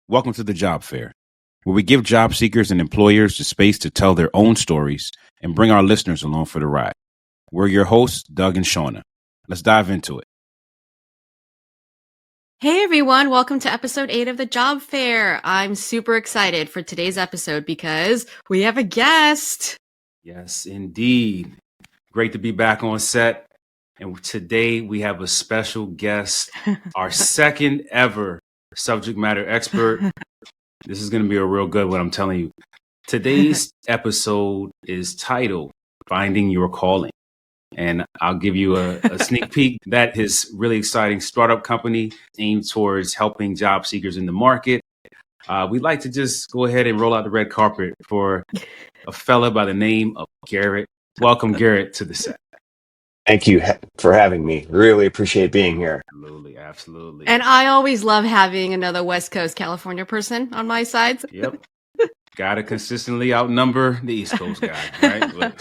Welcome to the Job Fair, where we give job seekers and employers the space to tell their own stories and bring our listeners along for the ride. We're your hosts, Doug and Shauna. Let's dive into it. Hey everyone, welcome to episode 8 of the Job Fair. I'm super excited for today's episode because we have a guest. Yes, indeed. Great to be back on set. And today we have a special guest, our second ever subject matter expert. This is going to be a real good one, I'm telling you. Today's episode is titled Finding Your Calling. And I'll give you a sneak peek. That is really exciting startup company aimed towards helping job seekers in the market. We'd like to just go ahead and roll out the red carpet for a fella by the name of Garrett. Welcome, Garrett, to the set. Thank you for having me. Really appreciate being here. Absolutely, absolutely. And I always love having another West Coast California person on my side. Yep. Got to consistently outnumber the East Coast guy, right?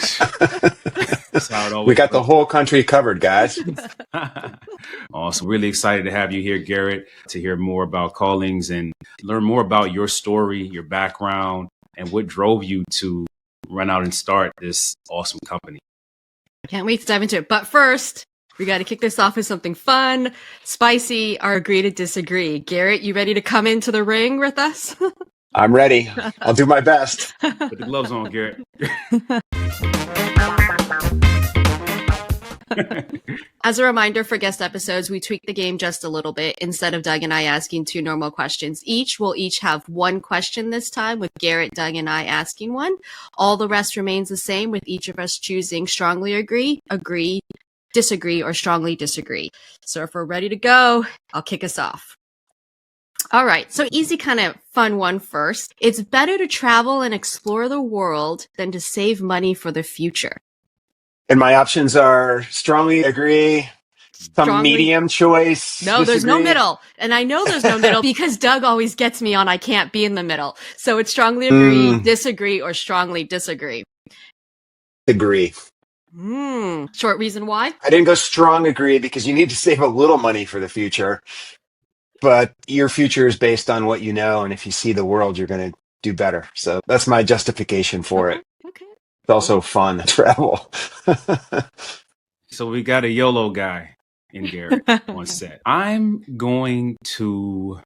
That's how it always We got the whole country covered, guys. Awesome. Really excited to have you here, Garrett, to hear more about Callings and learn more about your story, your background, and what drove you to run out and start this awesome company. I can't wait to dive into it. But first, we got to kick this off with something fun, spicy, our agree to disagree. Garrett, you ready to come into the ring with us? I'm ready. I'll do my best. Put the gloves on, Garrett. As a reminder for guest episodes, we tweak the game just a little bit. Instead of Doug and I asking 2 normal questions each, we'll each have 1 question this time, with Garrett, Doug, and I asking 1. All the rest remains the same, with each of us choosing strongly agree, disagree, or strongly disagree. So if we're ready to go, I'll kick us off. All right, so easy kind of fun one first. It's better to travel and explore the world than to save money for the future. And my options are strongly agree, medium choice. No, disagree. There's no middle. And I know there's no middle because Doug always gets me on I can't be in the middle. So it's strongly agree, disagree, or strongly disagree. Agree. Short reason why? I didn't go strong agree because you need to save a little money for the future. But your future is based on what you know. And if you see the world, you're going to do better. So that's my justification for it. Okay. It's also fun to travel. So we got a YOLO guy in Garrett on set. I'm going to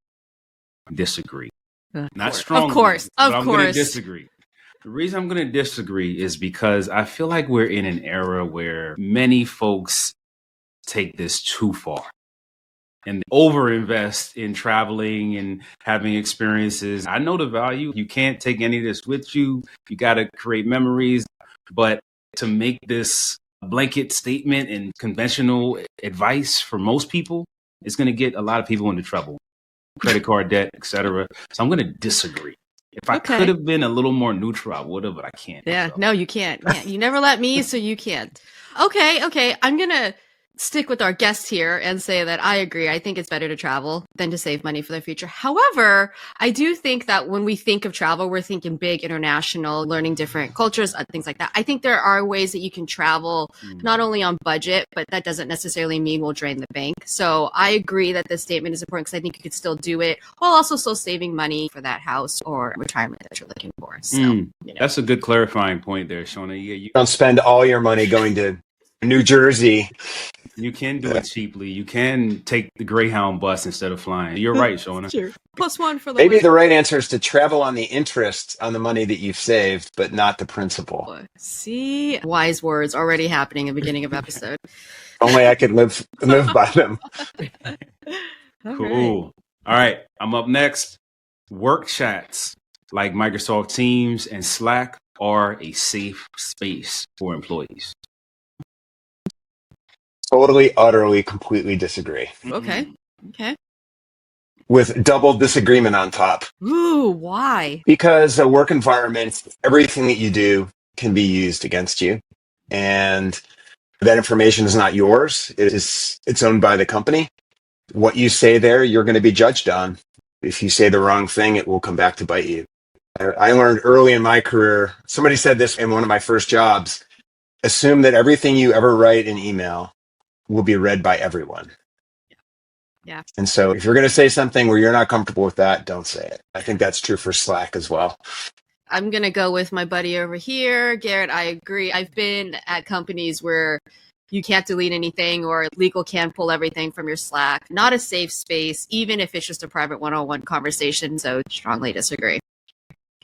disagree. Not strongly. Of course. I'm going to disagree. The reason I'm going to disagree is because I feel like we're in an era where many folks take this too far and overinvest in traveling and having experiences. I know the value. You can't take any of this with you. You got to create memories. But to make this blanket statement and conventional advice for most people is going to get a lot of people into trouble. Credit card debt, etc. So I'm going to disagree. If I could have been a little more neutral, I would have, but I can't. Yeah, so. No, you can't. You never let me, so you can't. Okay. I'm going to stick with our guest here and say that I agree. I think it's better to travel than to save money for the future. However, I do think that when we think of travel, we're thinking big, international, learning different cultures, things like that. I think there are ways that you can travel not only on budget, but that doesn't necessarily mean we'll drain the bank. So I agree that this statement is important because I think you could still do it while also still saving money for that house or retirement that you're looking for. So That's a good clarifying point there, Shauna. Yeah, you don't spend all your money going to New Jersey. You can do it cheaply. You can take the Greyhound bus instead of flying. You're right, Shauna. Sure. +1 for the Maybe the right answer is to travel on the interest on the money that you've saved, but not the principal. See, wise words already happening at the beginning of episode. Only I could live by them. Cool. All right, I'm up next. Work chats like Microsoft Teams and Slack are a safe space for employees. Totally, utterly, completely disagree. Okay. With double disagreement on top. Ooh, why? Because a work environment, everything that you do can be used against you. And that information is not yours. It's owned by the company. What you say there, you're going to be judged on. If you say the wrong thing, it will come back to bite you. I learned early in my career, somebody said this in one of my first jobs, assume that everything you ever write in email will be read by everyone. Yeah. And so if you're going to say something where you're not comfortable with that, don't say it. I think that's true for Slack as well. I'm going to go with my buddy over here. Garrett, I agree. I've been at companies where you can't delete anything or legal can't pull everything from your Slack. Not a safe space, even if it's just a private one-on-one conversation. So strongly disagree.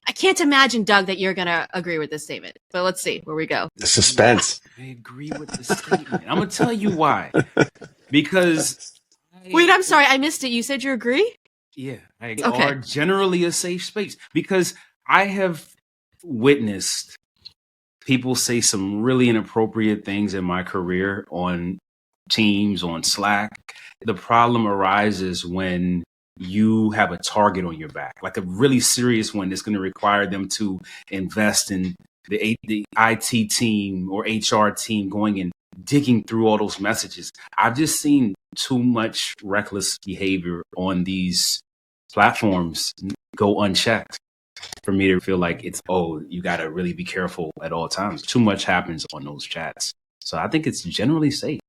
I can't imagine, Doug, that you're going to agree with this statement. But let's see where we go. The suspense. I agree with the statement. I'm going to tell you why. Because... Wait, I'm sorry. I missed it. You said you agree? Yeah, are generally a safe space. Because I have witnessed people say some really inappropriate things in my career on Teams, on Slack. The problem arises when you have a target on your back, like a really serious one that's going to require them to invest in the IT team or HR team going and digging through all those messages. I've just seen too much reckless behavior on these platforms go unchecked for me to feel like you got to really be careful at all times. Too much happens on those chats. So I think it's generally safe.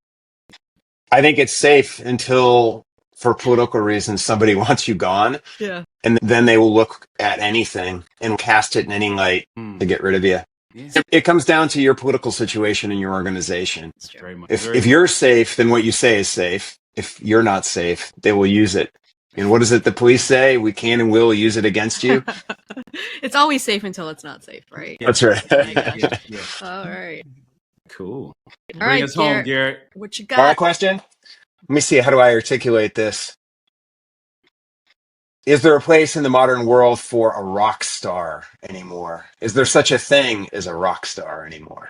I think it's safe until, for political reasons, somebody wants you gone. Yeah. And then they will look at anything and cast it in any light to get rid of you. Yeah. It comes down to your political situation in your organization. If you're safe, then what you say is safe. If you're not safe, they will use it. And what is it the police say? We can and will use it against you. It's always safe until it's not safe, right? That's right. Yeah. All right. Cool. Bring us home, Garrett. What you got? All right, question. Let me see. How do I articulate this? Is there a place in the modern world for a rock star anymore? Is there such a thing as a rock star anymore?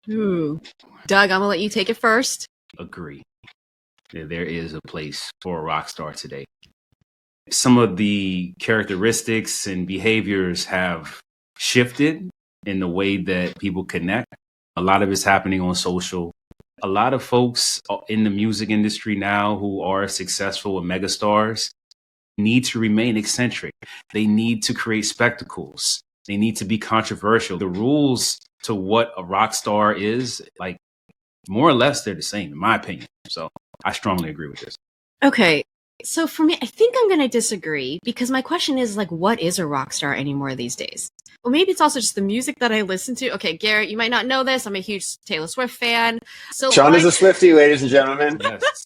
Ooh. Doug, I'm going to let you take it first. Agree. There is a place for a rock star today. Some of the characteristics and behaviors have shifted in the way that people connect. A lot of it's happening on social. A lot of folks in the music industry now who are successful and megastars need to remain eccentric. They need to create spectacles. They need to be controversial. The rules to what a rock star is, like, more or less, they're the same, in my opinion. So I strongly agree with this. Okay. So for me, I think I'm going to disagree because my question is, like, what is a rock star anymore these days? Well, maybe it's also just the music that I listen to. Okay, Garrett, you might not know this. I'm a huge Taylor Swift fan. So Shauna's a Swiftie, ladies and gentlemen. Yes,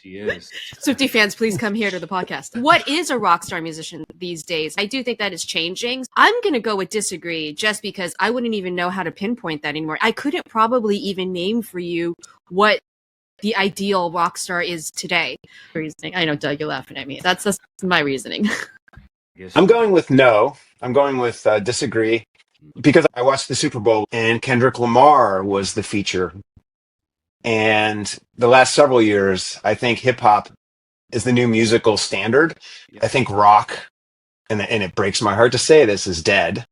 she is. Swiftie fans, please come here to the podcast. What is a rock star musician these days? I do think that is changing. I'm going to go with disagree just because I wouldn't even know how to pinpoint that anymore. I couldn't probably even name for you what the ideal rock star is today. Reasoning. I know, Doug, you're laughing at me. That's my reasoning. I'm going with no. I'm going with disagree because I watched the Super Bowl and Kendrick Lamar was the feature. And the last several years, I think hip hop is the new musical standard. I think rock, and it breaks my heart to say this, is dead.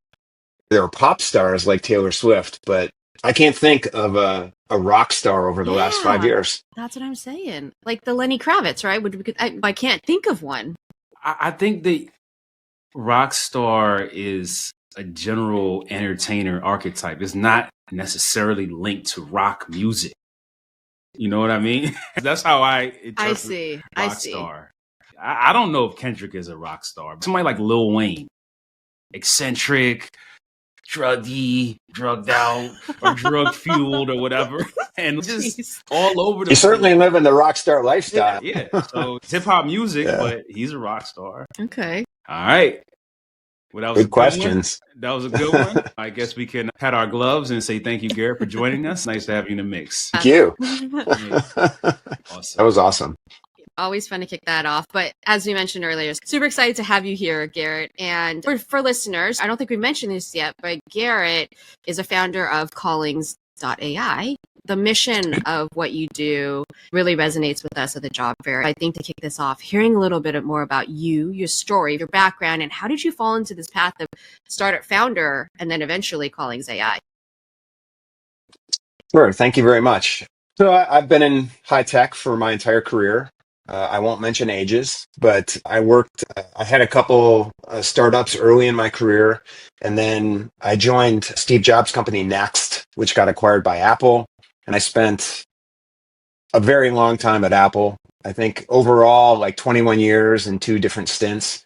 There are pop stars like Taylor Swift, but I can't think of a rock star over the last 5 years. That's what I'm saying. Like the Lenny Kravitz, right? I can't think of one. I think the rock star is a general entertainer archetype. It's not necessarily linked to rock music. You know what I mean? That's how I interpret rock star. I don't know if Kendrick is a rock star. Somebody like Lil Wayne, eccentric, druggy, drugged out, or drug fueled, or whatever, and just all over the. He's certainly living the rock star lifestyle. Yeah. So it's hip hop music, but he's a rock star. Okay. All right. Well, that was good questions. That was a good one. I guess we can pat our gloves and say thank you, Garrett, for joining us. Nice to have you in the mix. Thank you. Awesome. That was awesome. Always fun to kick that off. But as we mentioned earlier, super excited to have you here, Garrett. And for listeners, I don't think we mentioned this yet, but Garrett is a founder of Callings.ai. The mission of what you do really resonates with us at the job fair. I think to kick this off, hearing a little bit more about you, your story, your background, and how did you fall into this path of startup founder and then eventually Callings.ai? Sure. Thank you very much. So I've been in high tech for my entire career. I won't mention ages, but I had a couple startups early in my career, and then I joined Steve Jobs' company Next, which got acquired by Apple. And I spent a very long time at Apple, I think overall, like 21 years and two different stints,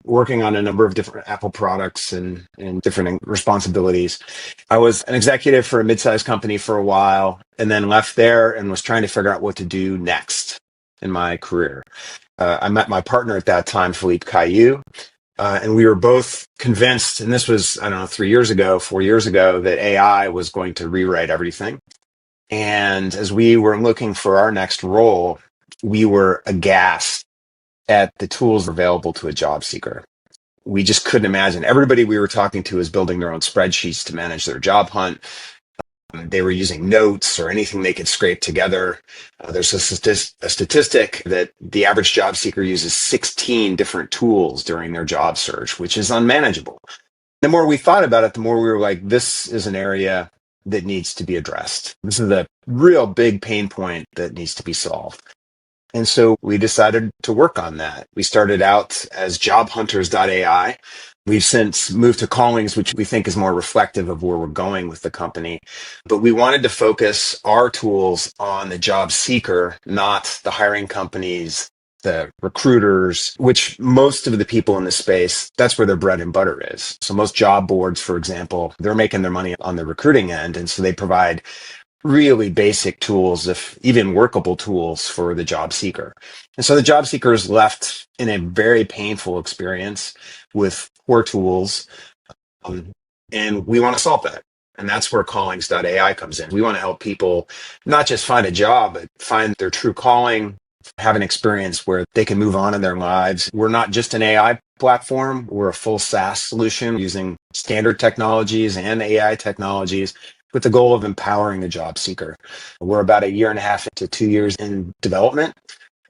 working on a number of different Apple products and different responsibilities. I was an executive for a mid-sized company for a while and then left there and was trying to figure out what to do next in my career. I met my partner at that time, Philippe Caillou, and we were both convinced, and this was, I don't know, 3 years ago, 4 years ago, that AI was going to rewrite everything. And as we were looking for our next role, we were aghast at the tools available to a job seeker. We just couldn't imagine. Everybody we were talking to was building their own spreadsheets to manage their job hunt. They were using notes or anything they could scrape together. There's a statistic that the average job seeker uses 16 different tools during their job search, which is unmanageable. The more we thought about it, the more we were like, this is an area that needs to be addressed. This is a real big pain point that needs to be solved. And so we decided to work on that. We started out as jobhunters.ai. We've since moved to Callings, which we think is more reflective of where we're going with the company. But we wanted to focus our tools on the job seeker, not the hiring companies, the recruiters, which most of the people in this space, that's where their bread and butter is. So most job boards, for example, they're making their money on the recruiting end. And so they provide really basic tools, if even workable tools for the job seeker. And so the job seeker is left in a very painful experience with poor tools. And we want to solve that. And that's where Callings.ai comes in. We want to help people not just find a job, but find their true calling, have an experience where they can move on in their lives. We're not just an AI platform. We're a full SaaS solution using standard technologies and AI technologies with the goal of empowering the job seeker. We're about 1.5 to 2 years in development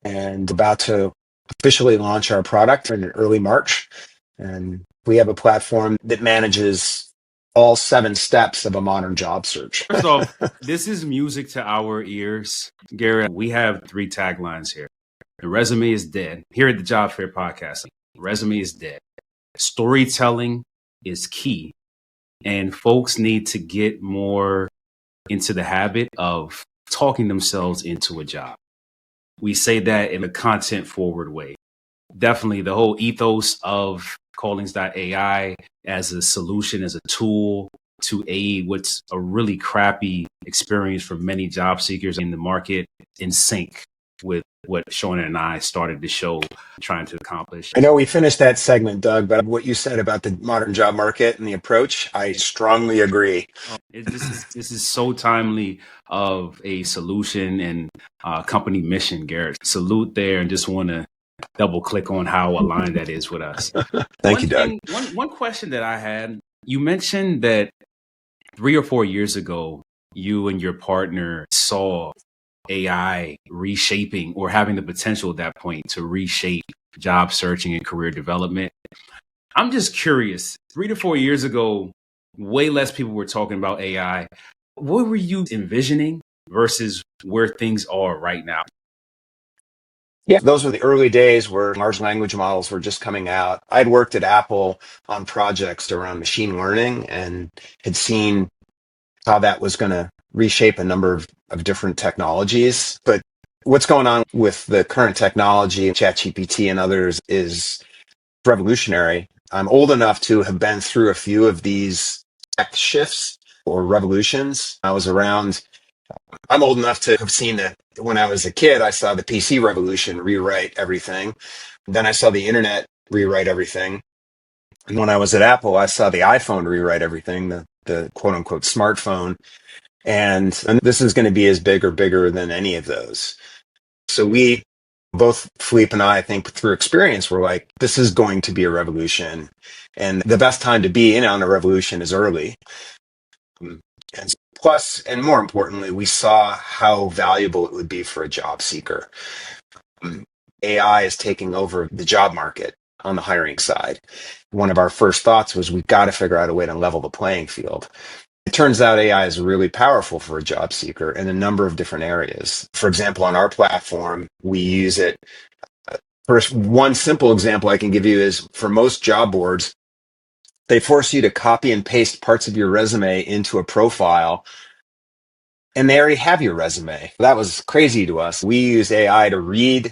and about to officially launch our product in early March. And we have a platform that manages all 7 steps of a modern job search. First off, this is music to our ears. Garrett, we have 3 taglines here. The resume is dead. Here at the Job Fair Podcast, the resume is dead. Storytelling is key. And folks need to get more into the habit of talking themselves into a job. We say that in a content forward way. Definitely the whole ethos of Callings.ai as a solution, as a tool to aid what's a really crappy experience for many job seekers in the market, in sync with what Shauna and I started the show trying to accomplish. I know we finished that segment, Doug, but what you said about the modern job market and the approach, I strongly agree. This is so timely of a solution and company mission, Garrett. Salute there, and just want to double click on how aligned that is with us. Thank you, Doug. One question that I had, you mentioned that 3 or 4 years ago, you and your partner saw AI reshaping or having the potential at that point to reshape job searching and career development. I'm just curious, 3 to 4 years ago, way less people were talking about AI. What were you envisioning versus where things are right now? Yeah, those were the early days where large language models were just coming out. I'd worked at Apple on projects around machine learning and had seen how that was going to reshape a number of different technologies. But what's going on with the current technology, ChatGPT and others, is revolutionary. I'm old enough to have been through a few of these tech shifts or revolutions. I'm old enough to have seen that when I was a kid, I saw the PC revolution rewrite everything. Then I saw the internet rewrite everything. And when I was at Apple, I saw the iPhone rewrite everything, the quote unquote smartphone. And this is going to be as big or bigger than any of those. So we, both Philippe and I think through experience, we're like, this is going to be a revolution. And the best time to be in on a revolution is early. And plus, and more importantly, we saw how valuable it would be for a job seeker. AI is taking over the job market on the hiring side. One of our first thoughts was we've got to figure out a way to level the playing field. It turns out AI is really powerful for a job seeker in a number of different areas. For example, on our platform, we use it. First, one simple example I can give you is for most job boards, they force you to copy and paste parts of your resume into a profile and they already have your resume. That was crazy to us. We use AI to read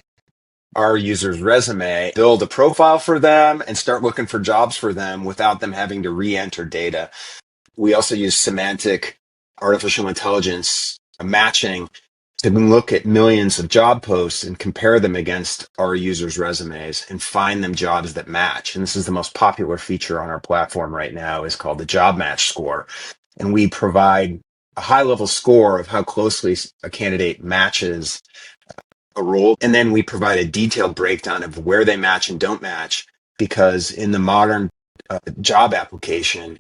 our user's resume, build a profile for them, and start looking for jobs for them without them having to re-enter data. We also use semantic artificial intelligence matching to look at millions of job posts and compare them against our users' resumes and find them jobs that match. And this is the most popular feature on our platform right now, is called the job match score. And we provide a high level score of how closely a candidate matches a role. And then we provide a detailed breakdown of where they match and don't match, because in the modern job application,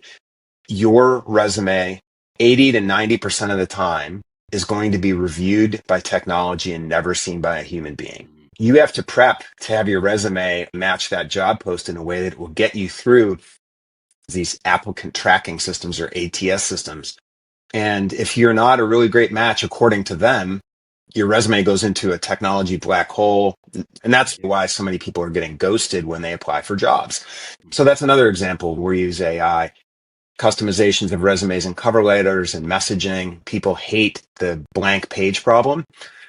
your resume, 80 to 90% of the time, is going to be reviewed by technology and never seen by a human being. You have to prep to have your resume match that job post in a way that will get you through these applicant tracking systems, or ATS systems. And if you're not a really great match according to them, your resume goes into a technology black hole. And that's why so many people are getting ghosted when they apply for jobs. So that's another example where we use AI. Customizations of resumes and cover letters and messaging. People hate the blank page problem.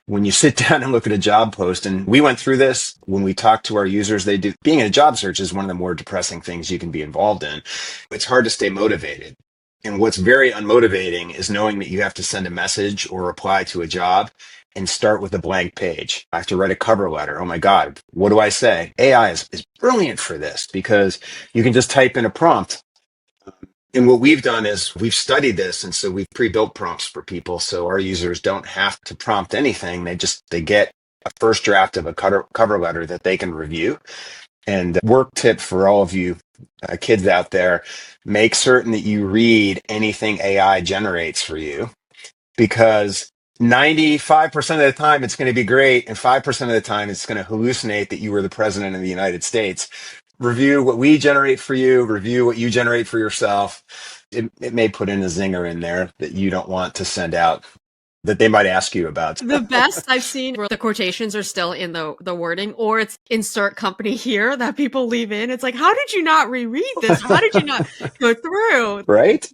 When you sit down and look at a job post, and we went through this when we talked to our users, they do. Being in a job search is one of the more depressing things you can be involved in. It's hard to stay motivated. And what's very unmotivating is knowing that you have to send a message or apply to a job and start with a blank page. I have to write a cover letter. Oh my God, what do I say? AI is brilliant for this, because you can just type in a prompt. And what we've done is we've studied this. And so we've pre-built prompts for people. So our users don't have to prompt anything. They get a first draft of a cover letter that they can review. And work tip for all of you kids out there, make certain that you read anything AI generates for you, because 95% of the time it's going to be great, and 5% of the time it's going to hallucinate that you were the president of the United States. Review what we generate for you, review what you generate for yourself. It may put in a zinger in there that you don't want to send out, that they might ask you about. The best I've seen where the quotations are still in the wording, or it's insert company here that people leave in. It's like, how did you not reread this? How did you not go through? Right?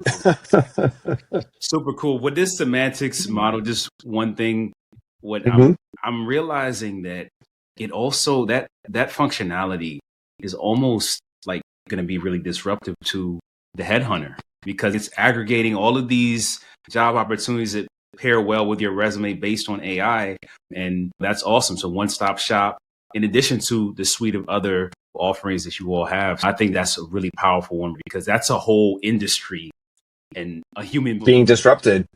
Super cool. With this semantics model, just one thing, I'm realizing that it also, that functionality is almost like going to be really disruptive to the headhunter, because it's aggregating all of these job opportunities that pair well with your resume based on AI. And that's awesome. So one-stop shop, in addition to the suite of other offerings that you all have. I think that's a really powerful one, because that's a whole industry and a human being disrupted.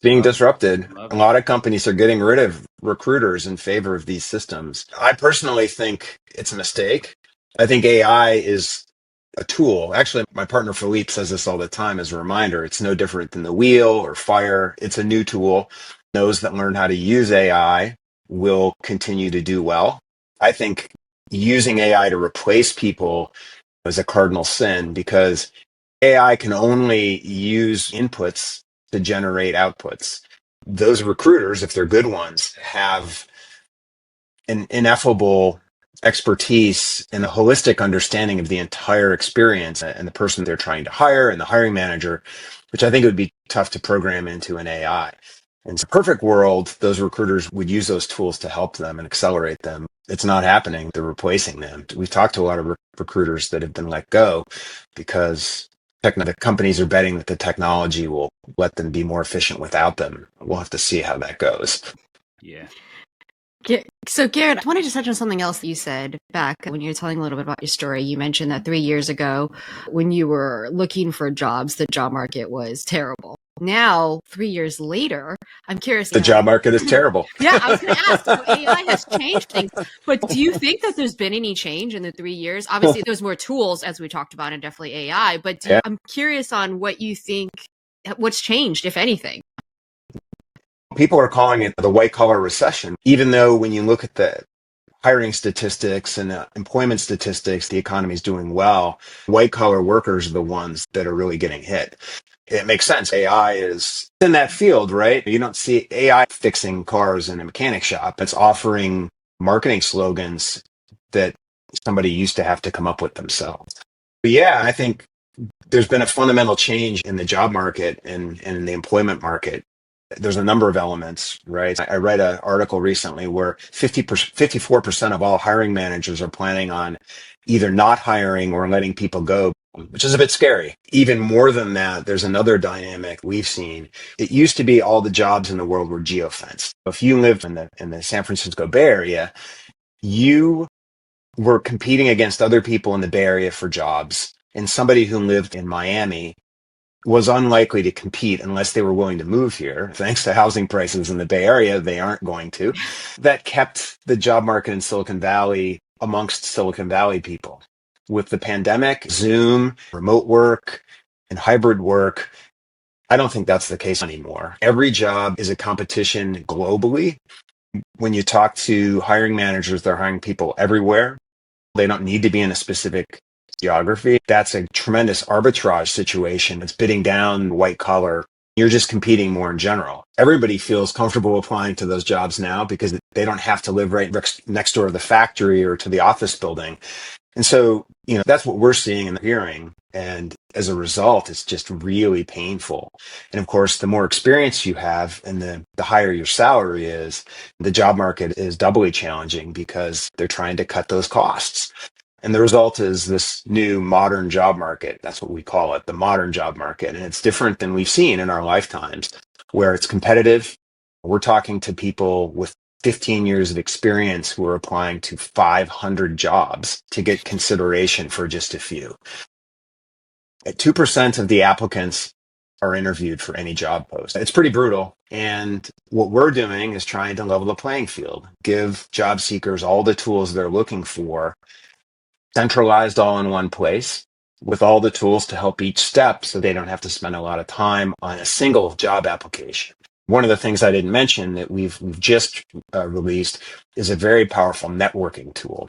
A Love lot of companies are getting rid of recruiters in favor of these systems. I personally think it's a mistake. I think AI is a tool. Actually, my partner Philippe says this all the time as a reminder. It's no different than the wheel or fire. It's a new tool. Those that learn how to use AI will continue to do well. I think using AI to replace people is a cardinal sin, because AI can only use inputs to generate outputs. Those recruiters, if they're good ones, have an ineffable expertise and a holistic understanding of the entire experience and the person they're trying to hire and the hiring manager, which I think would be tough to program into an AI. In a perfect world, those recruiters would use those tools to help them and accelerate them. It's not happening. They're replacing them. We've talked to a lot of recruiters that have been let go because the companies are betting that the technology will let them be more efficient without them. We'll have to see how that goes. Yeah. So Garrett, I wanted to touch on something else that you said back when you were telling a little bit about your story. You mentioned that 3 years ago, when you were looking for jobs, the job market was terrible. Now, 3 years later, I'm curious. The job market is terrible. Yeah, I was going to ask. So AI has changed things, but do you think that there's been any change in the 3 years? Obviously, there's more tools, as we talked about, and definitely AI. But I'm curious on what you think, what's changed, if anything. People are calling it the white collar recession, even though when you look at the hiring statistics and employment statistics, the economy is doing well. White collar workers are the ones that are really getting hit. It makes sense. AI is in that field, right? You don't see AI fixing cars in a mechanic shop. It's offering marketing slogans that somebody used to have to come up with themselves. But yeah, I think there's been a fundamental change in the job market and in the employment market. There's a number of elements, right? I read an article recently where 54% of all hiring managers are planning on either not hiring or letting people go, which is a bit scary. Even more than that, there's another dynamic we've seen. It used to be all the jobs in the world were geofenced. If you lived in the San Francisco Bay Area, you were competing against other people in the Bay Area for jobs. And somebody who lived in Miami was unlikely to compete unless they were willing to move here. Thanks to housing prices in the Bay Area, they aren't going to. That kept the job market in Silicon Valley amongst Silicon Valley people. With the pandemic, Zoom, remote work, and hybrid work, I don't think that's the case anymore. Every job is a competition globally. When you talk to hiring managers, they're hiring people everywhere. They don't need to be in a specific geography. That's a tremendous arbitrage situation. It's bidding down white collar. You're just competing more in general. Everybody feels comfortable applying to those jobs now because they don't have to live right next door to the factory or to the office building. And so, that's what we're seeing and hearing. And as a result, it's just really painful. And of course, the more experience you have and the higher your salary is, the job market is doubly challenging because they're trying to cut those costs. And the result is this new modern job market. That's what we call it, the modern job market. And it's different than we've seen in our lifetimes, where it's competitive. We're talking to people with 15 years of experience who are applying to 500 jobs to get consideration for just a few. At 2% of the applicants are interviewed for any job post. It's pretty brutal. And what we're doing is trying to level the playing field, give job seekers all the tools they're looking for, centralized all in one place, with all the tools to help each step so they don't have to spend a lot of time on a single job application. One of the things I didn't mention that we've just released is a very powerful networking tool,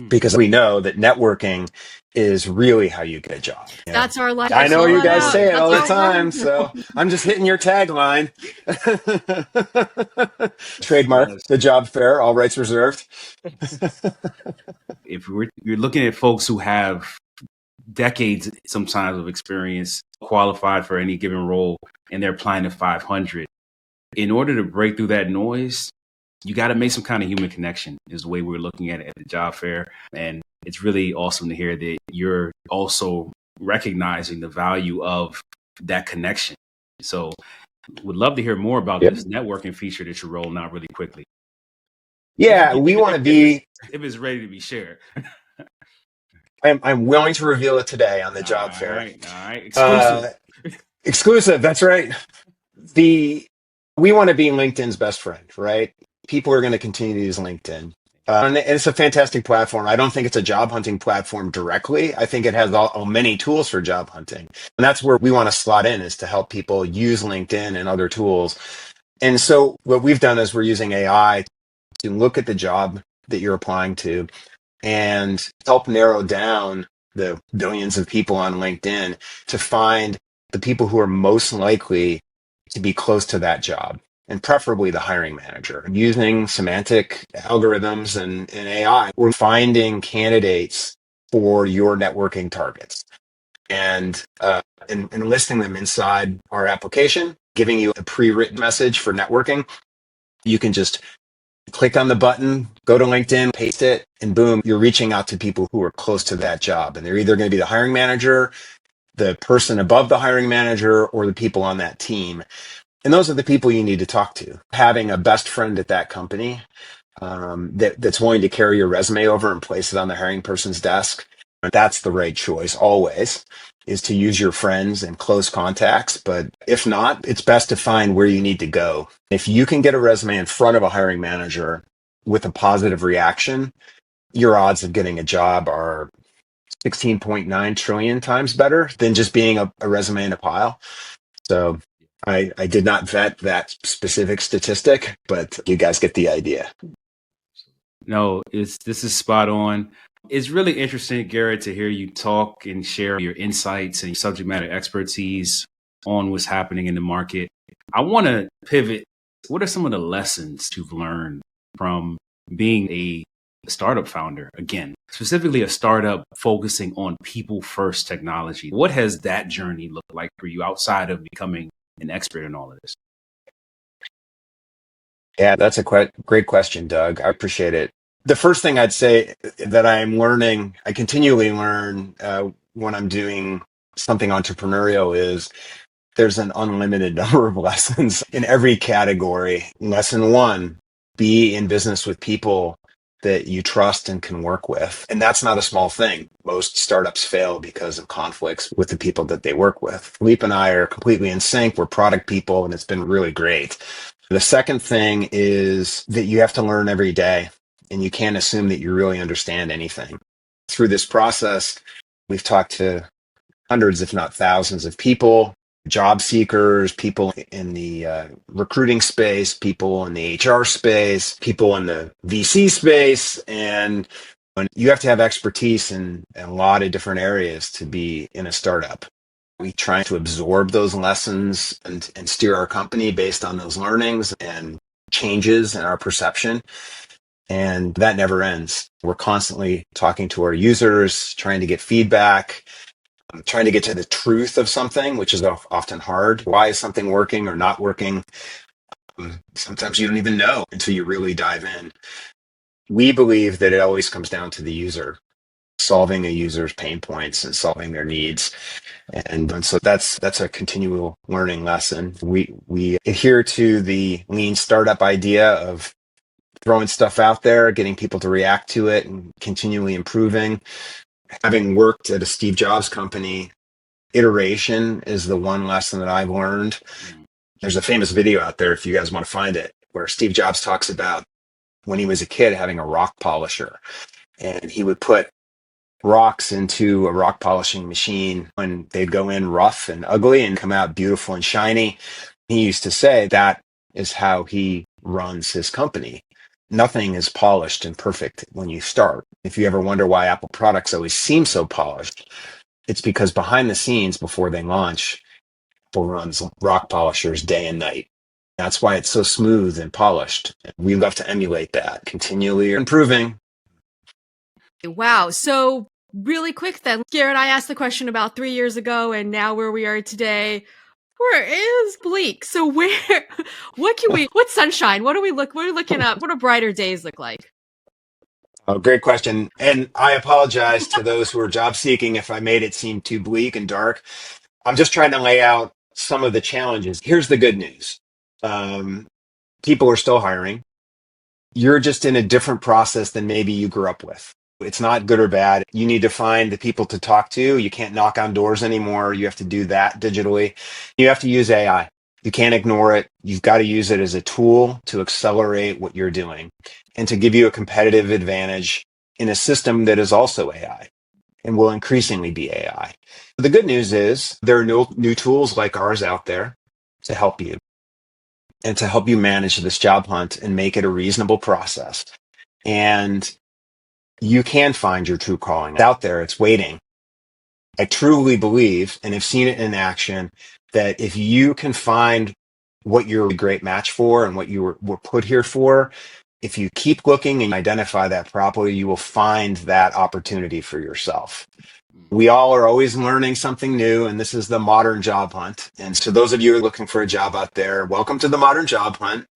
because we know that networking is really how you get a job. That's our life. I know you guys say it all the That's time, so I'm just hitting your tagline. Trademark, the job fair, all rights reserved. If you're looking at folks who have decades sometimes of experience qualified for any given role and they're applying to 500, in order to break through that noise, you got to make some kind of human connection is the way we're looking at it at the job fair. And it's really awesome to hear that you're also recognizing the value of that connection. So would love to hear more about this networking feature that you're rolling out really quickly. Yeah, we want to be... If it's ready to be shared. I'm willing to reveal it today on the job fair. All right. Exclusive. Exclusive, that's right. We want to be LinkedIn's best friend, right? People are going to continue to use LinkedIn. And it's a fantastic platform. I don't think it's a job hunting platform directly. I think it has many tools for job hunting. And that's where we want to slot in, is to help people use LinkedIn and other tools. And so what we've done is we're using AI to look at the job that you're applying to and help narrow down the billions of people on LinkedIn to find the people who are most likely to be close to that job, and preferably the hiring manager. Using semantic algorithms and AI, we're finding candidates for your networking targets and listing them inside our application, giving you a pre-written message for networking. You can just click on the button, go to LinkedIn, paste it, and boom, you're reaching out to people who are close to that job. And they're either going to be the hiring manager, the person above the hiring manager, or the people on that team. And those are the people you need to talk to. Having a best friend at that company that's willing to carry your resume over and place it on the hiring person's desk, that's the right choice always, is to use your friends and close contacts. But if not, it's best to find where you need to go. If you can get a resume in front of a hiring manager with a positive reaction, your odds of getting a job are 16.9 trillion times better than just being a resume in a pile. So I did not vet that specific statistic, but you guys get the idea. No, this is spot on. It's really interesting, Garrett, to hear you talk and share your insights and subject matter expertise on what's happening in the market. I want to pivot. What are some of the lessons you've learned from being a startup founder? Again, specifically a startup focusing on people first technology. What has that journey looked like for you outside of becoming an expert in all of this? Yeah, that's a great question, Doug. I appreciate it. The first thing I'd say that I'm learning, I continually learn when I'm doing something entrepreneurial is there's an unlimited number of lessons in every category. Lesson one, be in business with people that you trust and can work with. And that's not a small thing. Most startups fail because of conflicts with the people that they work with. Philippe and I are completely in sync. We're product people, and it's been really great. The second thing is that you have to learn every day, and you can't assume that you really understand anything. Through this process, we've talked to hundreds, if not thousands of people, job seekers, people in the recruiting space, people in the HR space, people in the VC space. And you have to have expertise in a lot of different areas to be in a startup. We try to absorb those lessons and steer our company based on those learnings and changes in our perception. And that never ends. We're constantly talking to our users, trying to get feedback, trying to get to the truth of something, which is often hard. Why is something working or not working? Sometimes you don't even know until you really dive in. We believe that it always comes down to the user, solving a user's pain points and solving their needs. And so that's a continual learning lesson. We adhere to the lean startup idea of throwing stuff out there, getting people to react to it, and continually improving. Having worked at a Steve Jobs company, iteration is the one lesson that I've learned. There's a famous video out there, if you guys want to find it, where Steve Jobs talks about when he was a kid having a rock polisher, and he would put rocks into a rock polishing machine when they'd go in rough and ugly and come out beautiful and shiny. He used to say that is how he runs his company. Nothing is polished and perfect when you start. If you ever wonder why Apple products always seem so polished, it's because behind the scenes before they launch, Apple runs rock polishers day and night. That's why it's so smooth and polished. We love to emulate that, continually improving. Wow. So really quick then, Garrett, I asked the question about 3 years ago and now where we are today. Where is bleak? So what sunshine? What are we looking up? What do brighter days look like? Oh, great question. And I apologize to those who are job seeking if I made it seem too bleak and dark. I'm just trying to lay out some of the challenges. Here's the good news. Um, People are still hiring. You're just in a different process than maybe you grew up with. It's not good or bad. You need to find the people to talk to. You can't knock on doors anymore. You have to do that digitally. You have to use AI. You can't ignore it. You've got to use it as a tool to accelerate what you're doing and to give you a competitive advantage in a system that is also AI and will increasingly be AI. The good news is there are new tools like ours out there to help you and to help you manage this job hunt and make it a reasonable process. And you can find your true calling. It's out there. It's waiting. I truly believe, and have seen it in action, that if you can find what you're a great match for and what you were put here for, if you keep looking and identify that properly, you will find that opportunity for yourself. We all are always learning something new, and this is the modern job hunt. And so those of you who are looking for a job out there, welcome to the modern job hunt.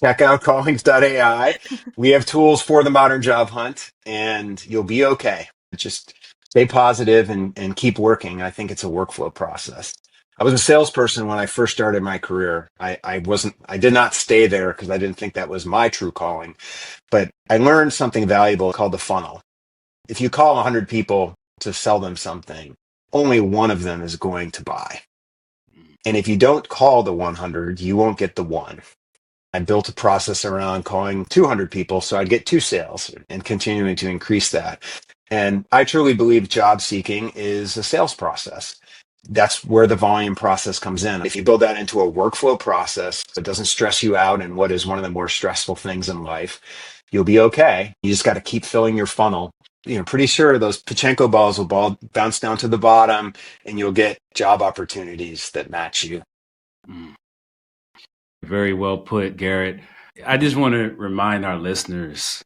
Check out Callings.ai. We have tools for the modern job hunt, and you'll be okay. Just stay positive and keep working. I think it's a workflow process. I was a salesperson when I first started my career. I did not stay there because I didn't think that was my true calling, but I learned something valuable called the funnel. If you call 100 people to sell them something, only one of them is going to buy. And if you don't call the 100, you won't get the one. I built a process around calling 200 people so I'd get 2 sales and continuing to increase that. And I truly believe job seeking is a sales process. That's where the volume process comes in. If you build that into a workflow process that doesn't stress you out in what is one of the more stressful things in life, you'll be okay. You just got to keep filling your funnel. Pretty sure those Pachenko balls will bounce down to the bottom and you'll get job opportunities that match you. Very well put, Garrett. I just want to remind our listeners,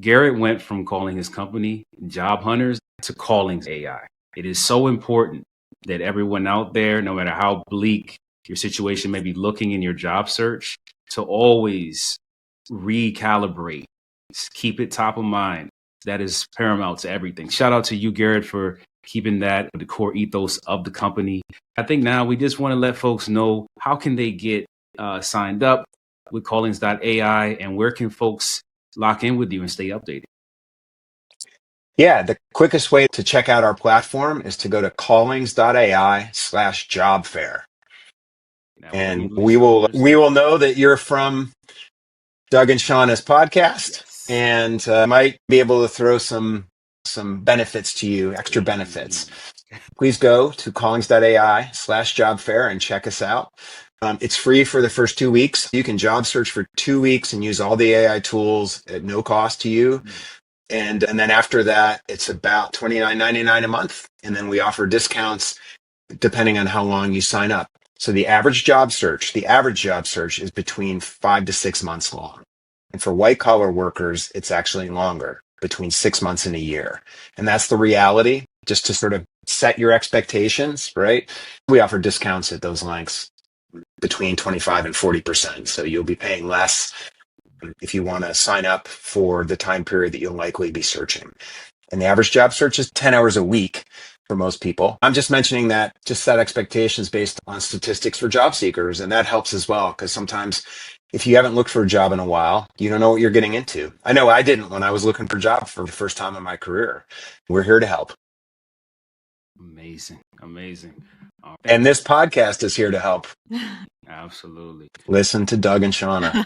Garrett went from calling his company Job Hunters to Callings.ai. It is so important that everyone out there, no matter how bleak your situation may be looking in your job search, to always recalibrate, keep it top of mind. That is paramount to everything. Shout out to you, Garrett, for keeping that the core ethos of the company. I think now we just want to let folks know how can they get signed up with Callings.ai, and where can folks lock in with you and stay updated? Yeah, the quickest way to check out our platform is to go to Callings.ai/jobfair. And we will know that you're from Doug and Shauna's podcast, Yes. and might be able to throw some benefits to you, extra benefits. Please go to Callings.ai/jobfair and check us out. It's free for the first 2 weeks. You can job search for 2 weeks and use all the AI tools at no cost to you. And then after that, it's about $29.99 a month. And then we offer discounts depending on how long you sign up. So the average job search is between 5 to 6 months long. And for white collar workers, it's actually longer, between 6 months and a year. And that's the reality, just to sort of set your expectations, right? We offer discounts at those lengths between 25 and 40%. So you'll be paying less if you want to sign up for the time period that you'll likely be searching. And the average job search is 10 hours a week for most people. I'm just mentioning that, just set expectations based on statistics for job seekers. And that helps as well, because sometimes if you haven't looked for a job in a while, you don't know what you're getting into. I know I didn't when I was looking for a job for the first time in my career. We're here to help. Amazing. And this podcast is here to help. Absolutely. Listen to Doug and Shauna.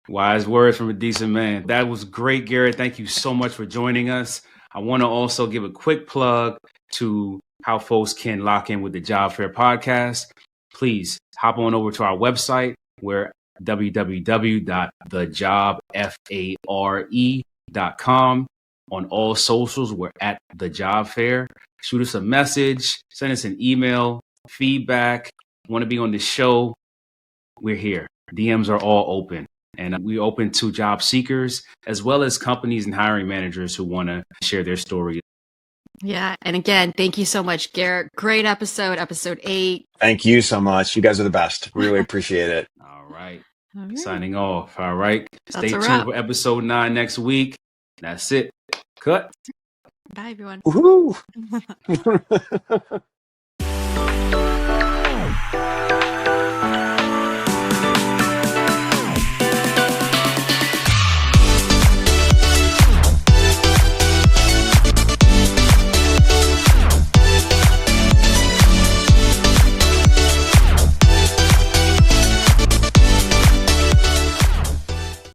Wise words from a decent man. That was great, Garrett. Thank you so much for joining us. I want to also give a quick plug to how folks can lock in with the Job Fair podcast. Please hop on over to our website. We're www.thejobfare.com. On all socials, we're at The Job Fair. Shoot us a message, send us an email, feedback. Want to be on the show? We're here. DMs are all open. And we're open to job seekers as well as companies and hiring managers who want to share their story. Yeah. And again, thank you so much, Garrett. Great episode 8. Thank you so much. You guys are the best. Really appreciate it. All right. Signing off. All right. Stay tuned wrap. for episode 9 next week. That's it. Cut. Bye, everyone. Woohoo!